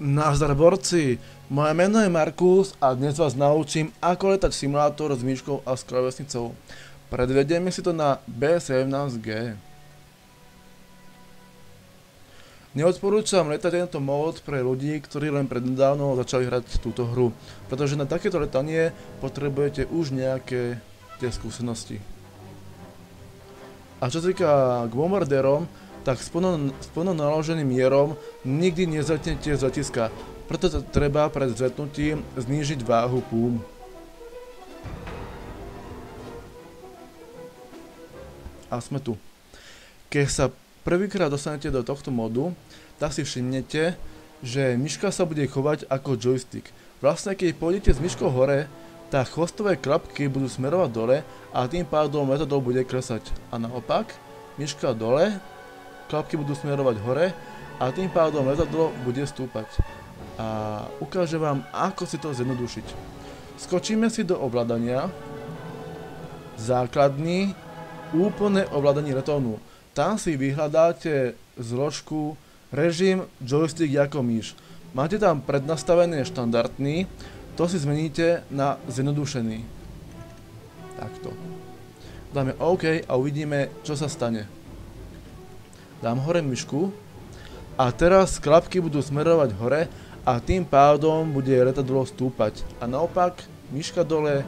Nazdar borci, moje meno je Markus a dnes vás naučím, ako letať simulátor s myškou a s klávesnicou. Predvedieme si to na B17G. Neodporúčam letať tento mód pre ľudí, ktorí len prednedávno začali hrať túto hru, pretože na takéto letanie potrebujete už nejaké tie skúsenosti. A čo sa týka k bombardérom, tak s plno naloženým mierom nikdy nezletnete z letiska, preto treba pred vzletnutím znížiť váhu púm. A sme tu. Keď sa prvýkrát dostanete do tohto modu, tak si všimnete, že myška sa bude chovať ako joystick. Vlastne keď pôjdete s myškou hore, tak chvostové klapky budú smerovať dole a tým pádom letadlo bude klesať. A naopak, myška dole, klapky budú smerovať hore a tým pádom letadlo bude stúpať. A ukážem vám, ako si to zjednodušiť. Skočíme si do ovládania, základný, úplné ovládanie letovnú. Tam si vyhľadáte zložku režim joystick ako myš. Máte tam prednastavené štandardný, to si zmeníte na zjednodušený. Takto. Dáme OK a uvidíme, čo sa stane. Dám hore myšku a teraz klapky budú smerovať hore a tým pádom bude letadlo stúpať. A naopak, myška dole,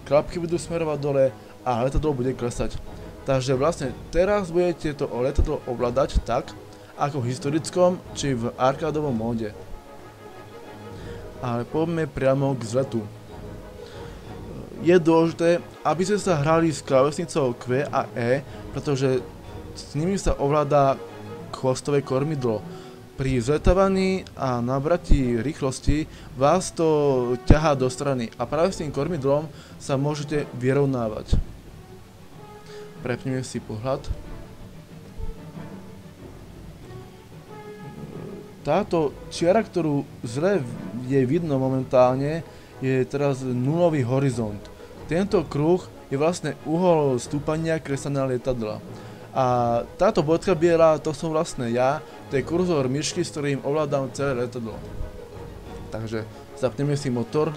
klapky budú smerovať dole a letadlo bude klesať. Takže vlastne teraz budete to letadlo ovládať tak, ako v historickom či v arkádovom móde. Ale poďme priamo k vzletu. Je dôležité, aby ste sa hrali s klávesnicou Q a E, pretože s nimi sa ovláda chvostové kormidlo. Pri vzletávaní a nabratí rýchlosti vás to ťahá do strany a práve s tým kormidlom sa môžete vyrovnávať. Prepneme si pohľad. Táto čiara, ktorú zle je vidno momentálne, je teraz nulový horizont. Tento kruh je vlastne uhol stúpania klesania lietadla. A táto bodka biela, to som vlastne ja, to je kurzor myšky, s ktorým ovládam celé lietadlo. Takže zapneme si motor.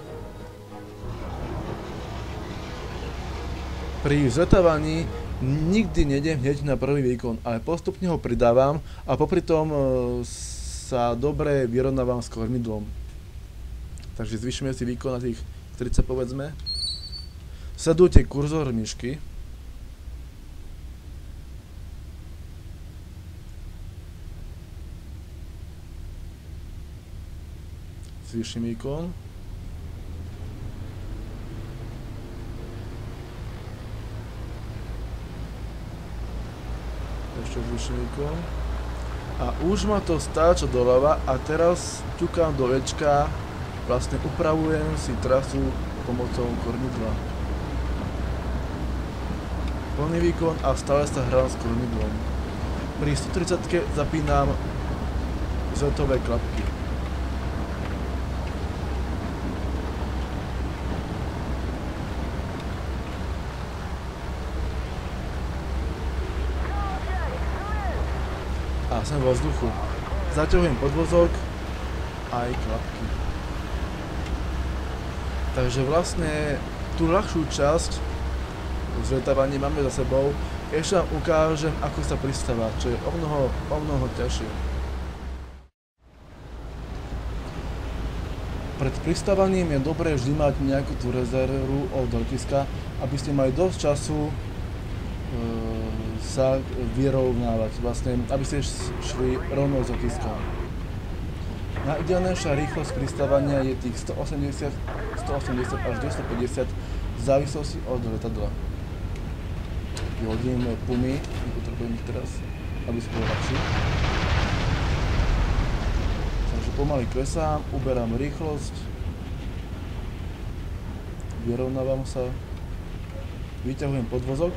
Pri vzletávaní nikdy nejdem hneď na prvý výkon, ale postupne ho pridávam a popri tom sa dobre vyrovnávam s kormidlom. Takže zvyšíme si výkon na tých 30 povedzme. Sledujte kurzor myšky. Zvýšim výkon. Ešte zvýšim výkon. A už ma to stáča doľava a teraz ťukám do Ečka, vlastne upravujem si trasu pomocou kormidla. Plný výkon a stále sa hrám s kormidlom. Pri 130-ke zapínam vzletové klapky. A som vo vzduchu. Zaťahujem podvozok aj klapky. Takže vlastne tú ľahšiu časť vzletávania máme za sebou. Ešte vám ukážem, ako sa pristáva, čo je o mnoho ťažšie. Pred pristávaním je dobré vždy mať nejakú tú rezervu od letiska, aby ste mali dosť času sa vyrovnávať, vlastne, aby ste šli rovno z letiska. Najideálnejšia rýchlosť pristávania je tých 180 až 250 v závislosti od letadla. Vyhodím pumy, nepotrebujem ich teraz, aby si bolo ľahšie. Takže pomaly klesám, uberám rýchlosť, vyrovnávam sa, vyťahujem podvozok.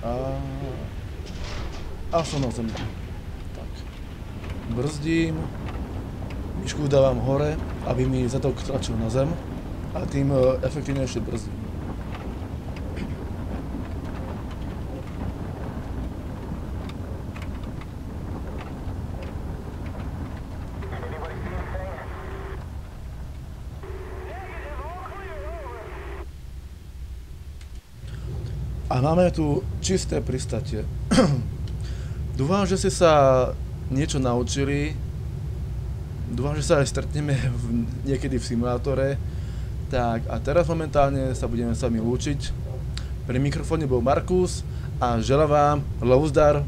A A som na zemi. Tak. Brzdím. Myšku dávam hore, aby mi zadok tlačil na zem. A tým efektívnejšie brzdím. A máme tu čisté pristátie. Dúfam, že ste sa niečo naučili. Dúfam, že sa aj stretneme niekedy v simulátore. Tak a teraz momentálne sa budeme s vami lúčiť. Pri mikrofóne bol Markus a želám vám lovzdar.